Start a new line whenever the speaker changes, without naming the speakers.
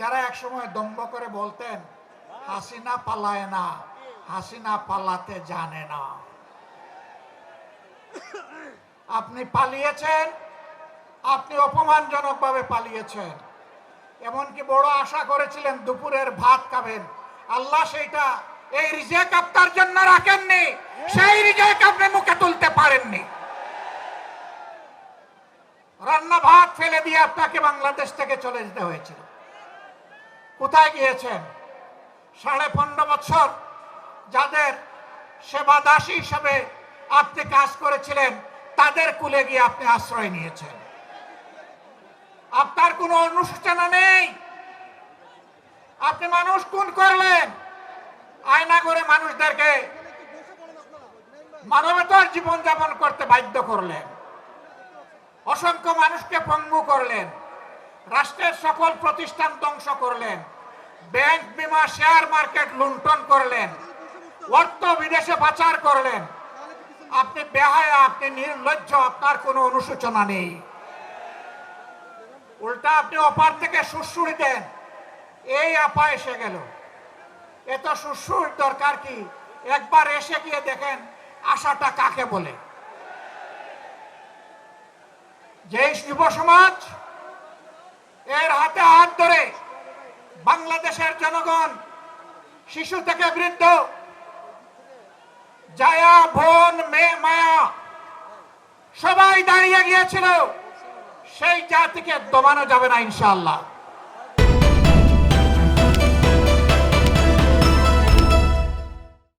যারা একসময় দম্ভ করে বলতেন হাসিনা পালায় না, হাসিনা পালাতে জানে না। আপনি পালিয়েছেন, আপনি অপমানজনকভাবে পালিয়েছেন। এমনকি বড় আশা করেছিলেন দুপুরের ভাত খাবেন, আল্লাহ সেইটা এই রিজেক আপনার জন্য রাখেননি, সেই রিজেক আপনি মুখে তুলতে পারেননি। রান্না ভাত ফেলে দিয়ে আপনাকে বাংলাদেশ থেকে চলে যেতে হয়েছিল। কোথায় গিয়েছেন? 15.5 বছর যাদের সেবা দাসী হিসেবে আপনি কাজ করেছিলেন, তাদের কুলে গিয়ে আপনি আশ্রয় নিয়েছেন। আপনার কোনো অনুশোচনা নেই। আপনি মানুষ খুন করলেন, আয়না করে মানুষদেরকে মানবতার জীবনযাপন করতে বাধ্য করলেন, অসংখ্য মানুষকে পঙ্গু করলেন, রাষ্ট্রের সকল প্রতিষ্ঠান ধ্বংস করলেন, ব্যাংক বিমা শেয়ার মার্কেট লুণ্ঠন করলেন, অর্থ বিদেশে পাচার করলেন। আপনি বেহায়া, আপনি নির্লজ্জ, আপনার কোনো অনুশোচনা নেই। উল্টা আপনি অপার থেকে সুড়সুড়ি দেন, এই আপা এসে গেল। এত সুড়সুড়ির দরকার কি? একবার এসে গিয়ে দেখেন আশাটা কাকে বলে। যে যুব সমাজ এর হাতে হাত ধরে বাংলাদেশের জনগণ, শিশু থেকে বৃদ্ধ, জায়া, বোন, মেয়ে, মায়া সবাই দাঁড়িয়ে গিয়েছিল, সেই জাতিকে দমানো যাবে না ইনশাআল্লাহ।